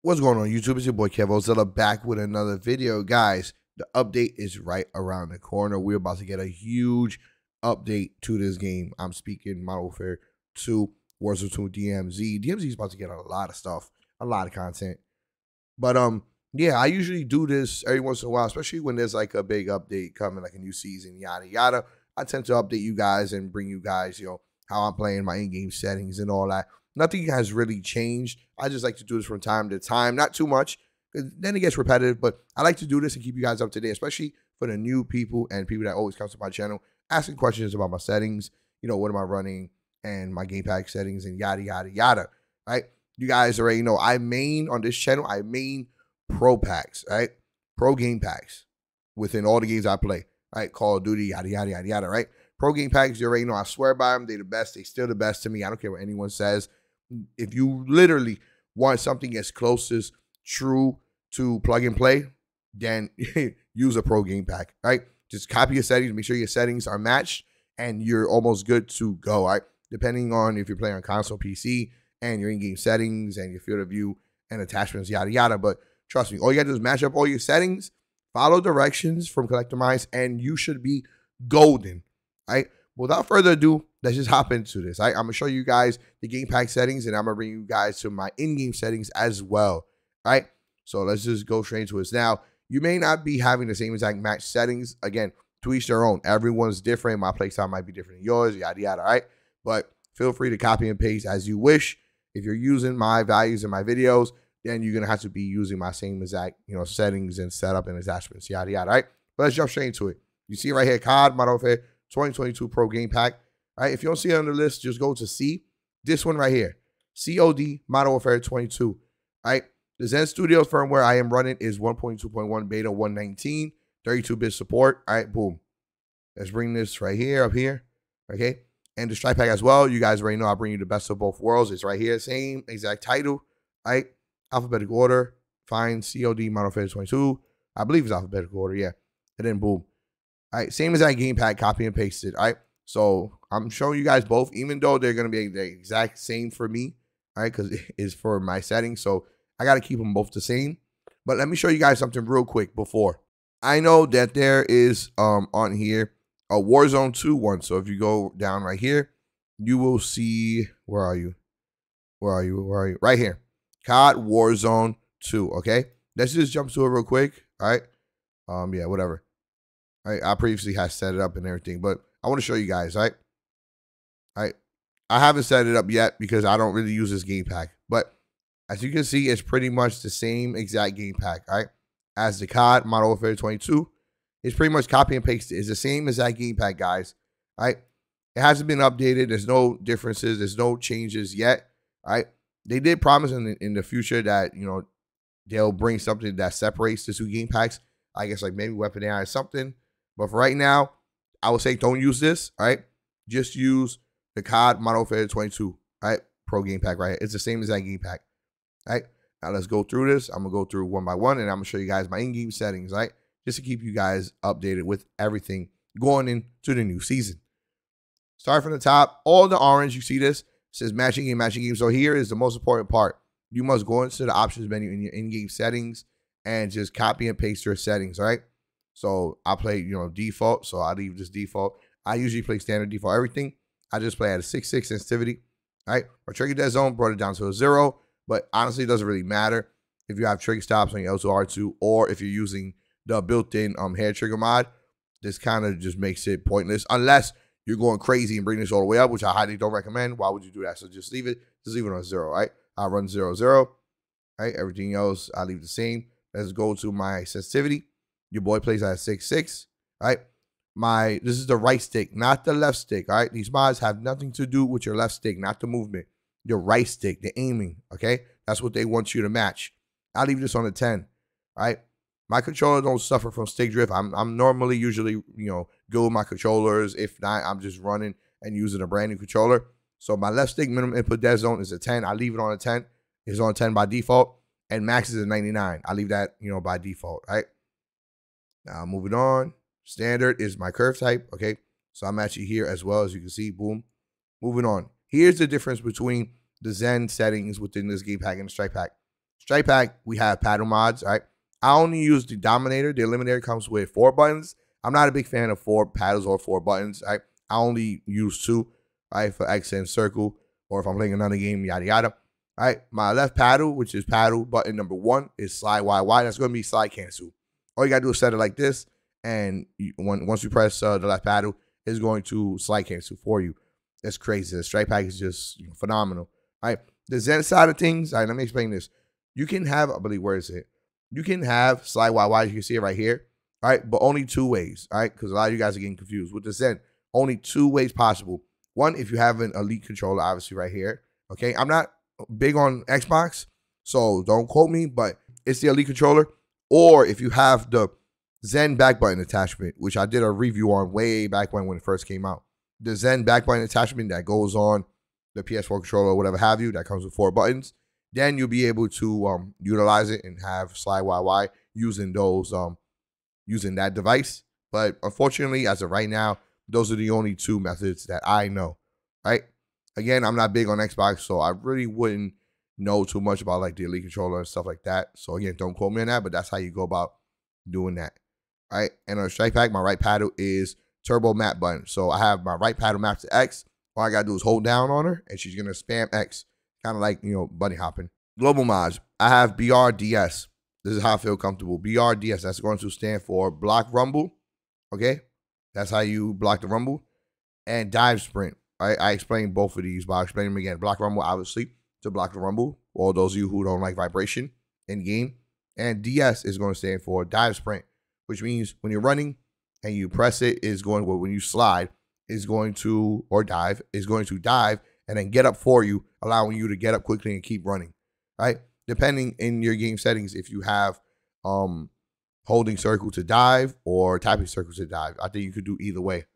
What's going on, YouTube? It's your boy kevOzilla back with another video. Guys, the update is right around the corner. We're about to get a huge update to this game. I'm speaking Modern Warfare 2, WZ2, DMZ. DMZ is about to get a lot of stuff, a lot of content. But yeah, I usually do this every once in a while, especially when there's like a big update coming, like a new season, yada yada. I tend to update you guys and bring you guys, how I'm playing, my in-game settings and all that. Nothing has really changed. I just like to do this from time to time, not too much, because then it gets repetitive, but I like to do this and keep you guys up to date, especially for the new people and people that always come to my channel, asking questions about my settings, what am I running, and my game pack settings, and yada, yada, yada, right? You guys already know, I main on this channel, I main pro packs, right? Pro game packs within all the games I play, right? Call of Duty, yada, yada, yada, yada, right? Pro game packs, you already know, I swear by them. They're the best. They're still the best to me. I don't care what anyone says. If you literally want something as close as true to plug and play, then use a pro game pack, right? Just copy your settings, make sure your settings are matched, and you're almost good to go, right? Depending on if you're playing on console, PC, and your in-game settings, and your field of view, and attachments, yada, yada. But trust me, all you gotta do is match up all your settings, follow directions from Collectomize, and you should be golden, right? Without further ado, let's just hop into this. I'm going to show you guys the game pack settings, and I'm going to bring you guys to my in-game settings as well, right? So let's just go straight into this. Now, you may not be having the same exact match settings. Again, to each their own. Everyone's different. My playstyle might be different than yours, yada, yada, right? But feel free to copy and paste as you wish. If you're using my values in my videos, then you're going to have to be using my same exact, settings and setup and attachments, yada, yada, right? But let's jump straight into it. You see right here, COD, Modern Warfare 2022 Pro Game Pack. All right, if you don't see it on the list, just go to C. This one right here, COD Modern Warfare 22. All right, the Zen Studios firmware I am running is 1.2.1 beta 119, 32-bit support. All right, boom. Let's bring this right here, up here, okay? And the Strikepack as well. You guys already know I bring you the best of both worlds. It's right here, same exact title, right? Alphabetical order, find COD Modern Warfare 22. I believe it's alphabetical order, yeah. And then boom. All right, same as that game pack, copy and paste it. All right, so I'm showing you guys both, even though they're going to be the exact same for me, all right, because it's for my settings. So I got to keep them both the same. But let me show you guys something real quick before. I know that there is on here a Warzone 2 one. So if you go down right here, you will see, where are you? Where are you? Where are you? Right here. COD Warzone 2, okay? Let's just jump to it real quick, all right? Yeah, whatever. I previously had set it up and everything, but I want to show you guys, right? I haven't set it up yet because I don't really use this game pack, but as you can see, it's pretty much the same exact game pack, right? As the COD Modern Warfare 22. It's pretty much copy and paste. It's the same exact game pack, guys, right? It hasn't been updated. There's no differences. There's no changes yet, right? They did promise in the future that, they'll bring something that separates the two game packs. I guess like maybe Weapon AI or something. But for right now, I would say don't use this, all right? Just use the COD Modern Warfare 22, all right? Pro game pack right here. It's the same as that game pack, all right? Now let's go through this. I'm going to go through one by one, and I'm going to show you guys my in-game settings, right? Just to keep you guys updated with everything going into the new season. Start from the top. All the orange, you see this? It says matching game, matching game. So here is the most important part. You must go into the options menu in your in-game settings and just copy and paste your settings, all right? So I play, default. So I leave this default. I usually play standard default everything. I just play at a 6.6 sensitivity. All right. Or trigger dead zone, brought it down to a 0. But honestly, it doesn't really matter if you have trigger stops on your L2 R2 or if you're using the built-in hair trigger mod. This kind of just makes it pointless unless you're going crazy and bring this all the way up, which I highly don't recommend. Why would you do that? So just leave it. Just leave it on 0. Right. I'll run 0, 0. Right. Everything else I leave the same. Let's go to my sensitivity. Your boy plays at 6.6, right? This is the right stick, not the left stick, all right? These mods have nothing to do with your left stick, not the movement. Your right stick, the aiming, okay? That's what they want you to match. I'll leave this on a 10, all right? My controller don't suffer from stick drift. I'm normally usually, good with my controllers. If not, I'm just running and using a brand new controller. So my left stick minimum input dead zone is a 10. I leave it on a 10. It's on a 10 by default. And max is a 99. I leave that, by default, right? Now, moving on, standard is my curve type, okay? So I'm actually here as well, as you can see, boom. Moving on. Here's the difference between the Zen settings within this game pack and the Strikepack. Strikepack, we have paddle mods, all right? I only use the Dominator. The Eliminator comes with 4 buttons. I'm not a big fan of 4 paddles or 4 buttons, right? I only use 2, right, for X and circle, or if I'm playing another game, yada, yada. All right, my left paddle, which is paddle button number 1, is slide YY. That's going to be slide cancel. All you got to do is set it like this, and once you press the left paddle, it's going to slide cancel for you. That's crazy. The Strikepack is just phenomenal. All right, the Zen side of things, all right, let me explain this. You can have, I believe, where is it? You can have slide YY, you can see it right here, all right, but only 2 ways, all right, because a lot of you guys are getting confused. With the Zen, only 2 ways possible. One, if you have an Elite controller, obviously right here, okay? I'm not big on Xbox, so don't quote me, but it's the Elite controller. Or if you have the Zen back button attachment, which I did a review on way back when it first came out. The Zen back button attachment that goes on the PS4 controller or whatever have you, that comes with 4 buttons. Then you'll be able to utilize it and have slide YY using those using that device. But unfortunately, as of right now, those are the only 2 methods that I know. Right? Again, I'm not big on Xbox, so I really wouldn't know too much about like the Elite controller and stuff like that. So again, don't quote me on that, but that's how you go about doing that. All right? And on Strikepack, my right paddle is turbo map button. So I have my right paddle mapped to X. All I gotta do is hold down on her, and she's gonna spam X. Kind of like, bunny hopping. Global mods. I have BRDS. This is how I feel comfortable. BRDS. That's going to stand for block rumble. Okay? That's how you block the rumble. And dive sprint. I explained both of these, but I'll explain them again. Block rumble, obviously, to block the rumble. All those of you who don't like vibration in game. And DS is going to stand for dive sprint, which means when you're running and you press it, is going, well, when you slide, is going to, or dive, is going to dive and then get up for you, allowing you to get up quickly and keep running, right? Depending in your game settings, if you have holding circle to dive or tapping circle to dive, I think you could do either way.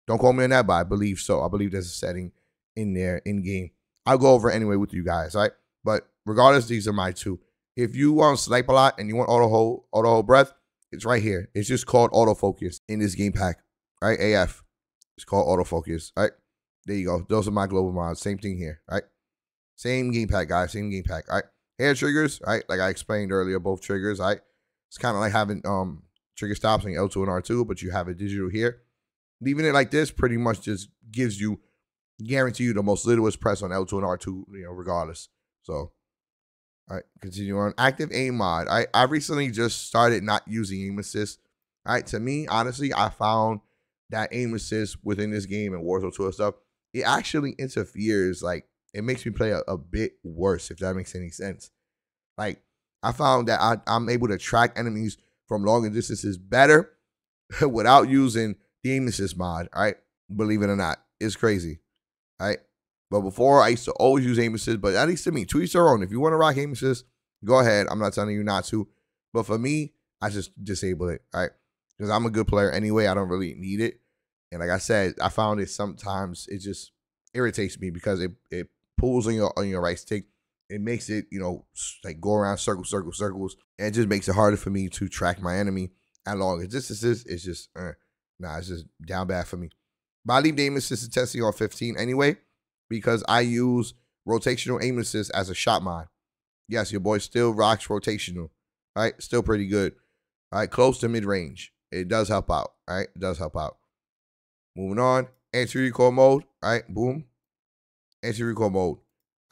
Don't quote me on that, but I believe so. I believe there's a setting in there in game. I'll go over it anyway with you guys, right? But regardless, these are my 2. If you want to snipe a lot and you want auto hold breath, it's right here. It's just called autofocus in this game pack, right? AF. It's called autofocus, right? There you go. Those are my global mods. Same thing here, right? Same game pack, guys. Same game pack, right? Hair triggers, right? Like I explained earlier, both triggers, right? It's kind of like having trigger stops on L2 and R2, but you have it digital here. Leaving it like this pretty much just gives you, guarantee you the most littlest press on L2 and R2, regardless. So, all right, continue on. Active aim mod. I recently just started not using aim assist. All right, to me, honestly, I found that aim assist within this game and Warzone 2 and stuff, it actually interferes. Like, it makes me play a bit worse, if that makes any sense. Like, I found that I'm able to track enemies from longer distances better without using the aim assist mod, all right? Believe it or not. It's crazy, all right? But before, I used to always use aim assist, but at least to me, to each their own. If you want to rock aim assist, go ahead. I'm not telling you not to. But for me, I just disable it, all right? Because I'm a good player anyway. I don't really need it. And like I said, I found it sometimes it just irritates me because it pulls on your right stick. It makes it, like go around circles, and it just makes it harder for me to track my enemy at longer distances. It's just, it's just down bad for me. But I leave the aim assist testing on 15 anyway because I use rotational aim assist as a shot mod. Yes, your boy still rocks rotational, all right? Still pretty good, all right? Close to mid-range. It does help out, all right? It does help out. Moving on, anti-recoil mode, all right? Boom. Anti-recoil mode.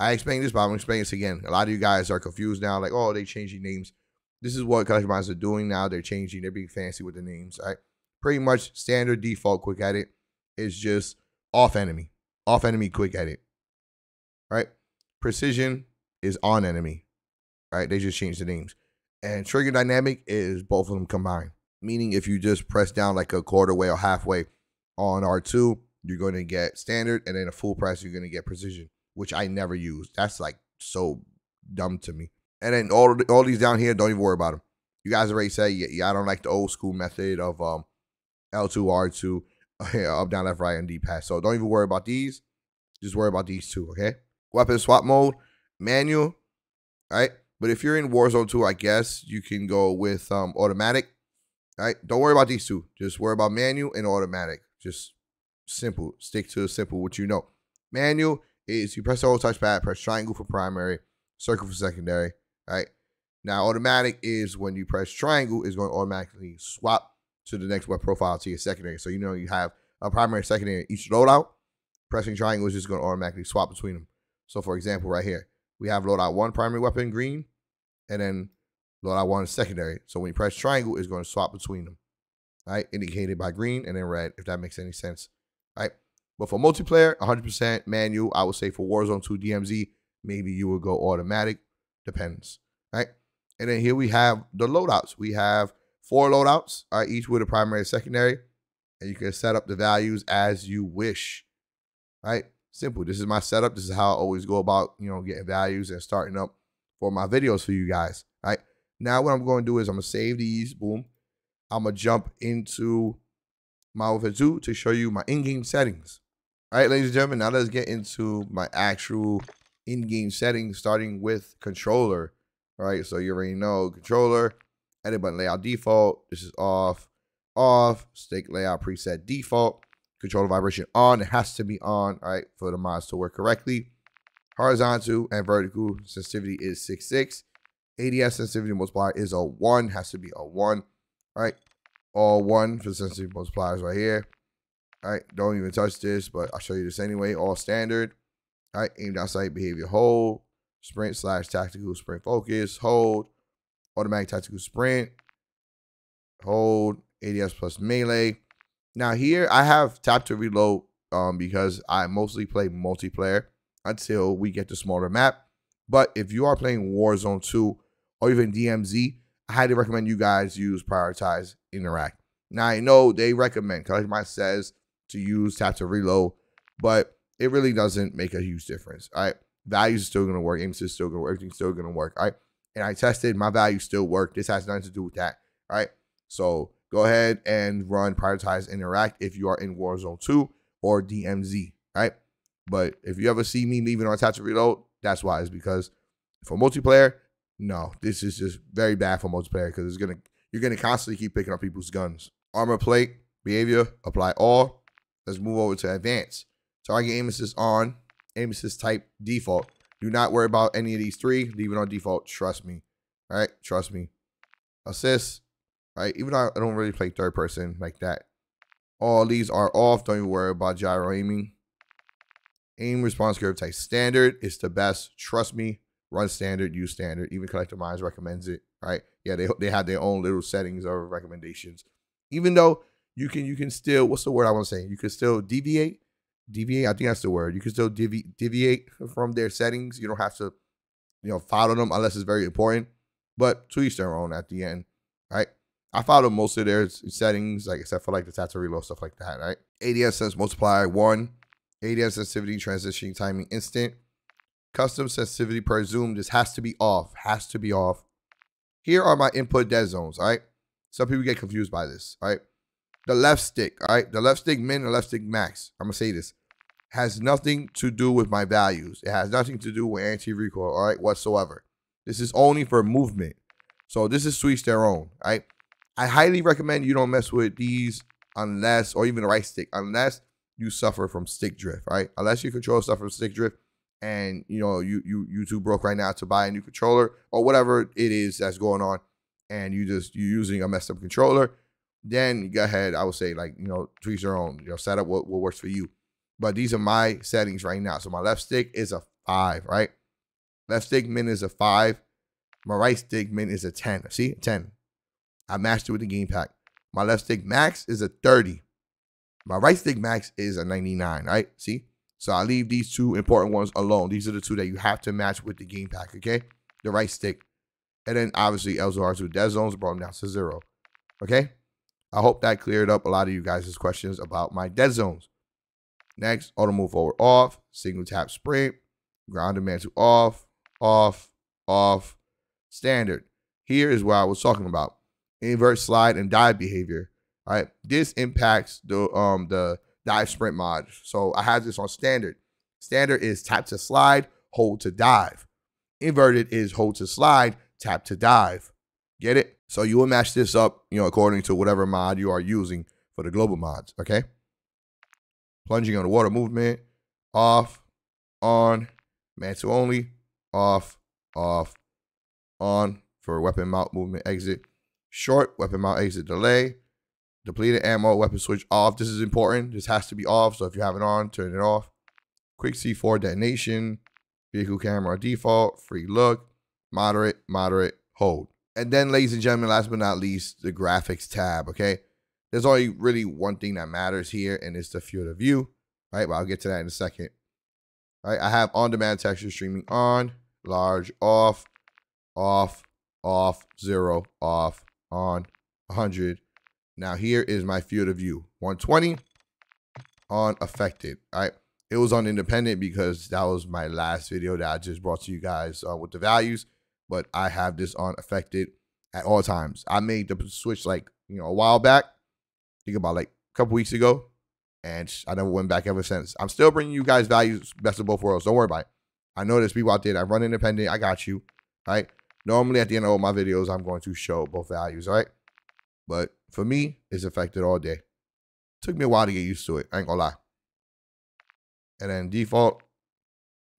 I explained this, but I'm going to explain this again. A lot of you guys are confused now, like, oh, they changing names. This is what collection mods are doing now. They're changing. They're being fancy with the names, all right? Pretty much standard default quick edit is just off enemy quick edit, right? Precision is on enemy, right? They just changed the names. And trigger dynamic is both of them combined, meaning if you just press down like a quarter way or halfway on R2, you're going to get standard, and then a full press, you're going to get precision, which I never use. That's like so dumb to me. And then all these down here, don't even worry about them. You guys already say, yeah, I don't like the old school method of L2, R2, up, down, left, right, and D-pad. So don't even worry about these. Just worry about these 2, okay? Weapon swap mode, manual, right? But if you're in Warzone 2, I guess you can go with automatic, right? Don't worry about these 2. Just worry about manual and automatic. Just simple. Stick to simple, what you know. Manual is you press the whole touchpad, press triangle for primary, circle for secondary, right? Now, automatic is when you press triangle, it's going to automatically swap to the next web profile to your secondary. So, you have a primary, secondary each loadout. Pressing triangle is just going to automatically swap between them. So, for example, right here, we have loadout 1 primary weapon green, and then loadout 1 secondary. So, when you press triangle, it's going to swap between them, right? Indicated by green and then red, if that makes any sense, right? But for multiplayer, 100% manual. I would say for Warzone 2 DMZ, maybe you would go automatic. Depends, right? And then here we have the loadouts. We have 4 loadouts, each with a primary and secondary. And you can set up the values as you wish, right? Simple. This is my setup. This is how I always go about, getting values and starting up for my videos for you guys, right? Now what I'm going to do is I'm going to save these. Boom. I'm going to jump into my WZ2 to show you my in-game settings. All right, ladies and gentlemen, now let's get into my actual in-game settings, starting with controller. All right, so you already know controller, edit button layout default. This is off, stick layout preset default, controller vibration on. It has to be on, all right, for the mods to work correctly. Horizontal and vertical sensitivity is 6.6. ADS sensitivity multiplier is a 1, has to be a 1, all right. All 1 for sensitivity multipliers right here. All right, don't even touch this, but I'll show you this anyway. All standard. All right, aim down sight behavior hold, sprint / tactical sprint focus, hold, automatic tactical sprint, hold, ADS plus melee. Now here I have tap to reload because I mostly play multiplayer until we get the smaller map. But if you are playing Warzone 2 or even DMZ, I highly recommend you guys use prioritize interact. Now I know they recommend, Collect Mine says to use tap to reload, but it really doesn't make a huge difference. All right, values are still gonna work, aim is still gonna work, everything's still gonna work. All right, and I tested, my values still work. This has nothing to do with that. All right, so go ahead and run prioritize interact if you are in Warzone 2 or DMZ. All right, but if you ever see me leaving on tap to reload, that's why. It's because for multiplayer, no, this is just very bad for multiplayer because you're gonna constantly keep picking up people's guns. Armor plate behavior, apply all. Let's move over to advanced. Target aim assist on, aim assist type default. Do not worry about any of these 3. Leave it on default. Trust me. All right, trust me. Assist. All right, even though I don't really play third person like that. All these are off. Don't even worry about gyro aiming. Aim response curve type standard. It's the best. Trust me. Run standard, use standard. Even Collector Minds recommends it. Right? Yeah, they have their own little settings or recommendations. Even though you can still, what's the word I want to say? You can still deviate. I think that's the word. You can still deviate from their settings. You don't have to, follow them unless it's very important. But to each their own at the end, right? I follow most of their settings, like except for like the tap to reload, stuff like that, right? ADS sense multiplier 1. ADS sensitivity transitioning timing instant. Custom sensitivity per zoom. This has to be off. Has to be off. Here are my input dead zones, all right? Some people get confused by this, all right? The left stick, all right? The left stick min and left stick max, I'm going to say this, has nothing to do with my values. It has nothing to do with anti-recoil, all right, whatsoever. This is only for movement. So this is to each their own, all right? I highly recommend you don't mess with these unless, or even the right stick, unless you suffer from stick drift, right? Unless your controller suffers from stick drift and, you too broke right now to buy a new controller or whatever it is that's going on and you're using a messed up controller, then go ahead. I would say, to each their own, set up what works for you. But these are my settings right now. So my left stick is a 5, right? Left stick min is a 5. My right stick min is a 10. See, 10. I matched it with the game pack. My left stick max is a 30. My right stick max is a 99, right? See? So I leave these 2 important ones alone. These are the 2 that you have to match with the game pack, okay? The right stick. And then obviously LZR2 dead zones brought them down to 0. Okay? I hope that cleared up a lot of you guys' questions about my dead zones. Next, auto move forward off, single tap sprint, ground and mantle off, standard. Here is what I was talking about. Invert, slide, and dive behavior. All right. This impacts the dive sprint mod. So I have this on standard. Standard is tap to slide, hold to dive. Inverted is hold to slide, tap to dive. Get it? So you will match this up, according to whatever mod you are using for the global mods, okay? Plunging on the water movement, off, on, mantle only, off, on, for weapon mount movement exit. Short, weapon mount exit delay. Depleted ammo, weapon switch off. This is important. This has to be off. So if you have it on, turn it off. Quick C4 detonation. Vehicle camera default. Free look. Moderate, hold. And then, ladies and gentlemen, last but not least, the graphics tab, okay? There's only really one thing that matters here, and it's the field of view, right? But I'll get to that in a second. All right, I have on-demand texture streaming on, large, off, 0, off, on, 100. Now here is my field of view, 120, on, affected, all right? It was on independent because that was my last video that I just brought to you guys with the values, but I have this on affected at all times. I made the switch like, a while back, think about like a couple weeks ago, and I never went back ever since. I'm still bringing you guys values, best of both worlds. Don't worry about it. I know there's people out there that run independent. I got you, right? Normally at the end of all my videos, I'm going to show both values, all right? But for me, it's affected all day. Took me a while to get used to it. I ain't gonna lie. And then default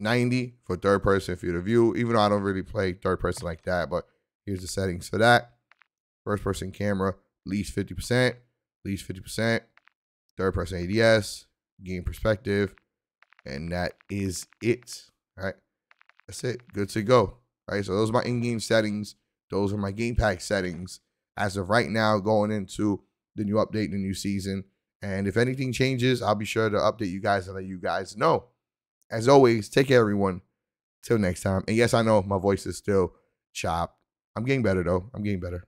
90 for third person field of view, even though I don't really play third person like that, but here's the settings for that. First person camera, least 50%, third person ADS, game perspective, and that is it. All right, that's it. Good to go. All right, so those are my in-game settings. Those are my game pack settings as of right now, going into the new update, the new season. And if anything changes, I'll be sure to update you guys and let you guys know. As always, take care, everyone. Till next time. And yes, I know my voice is still chopped. I'm getting better, though. I'm getting better.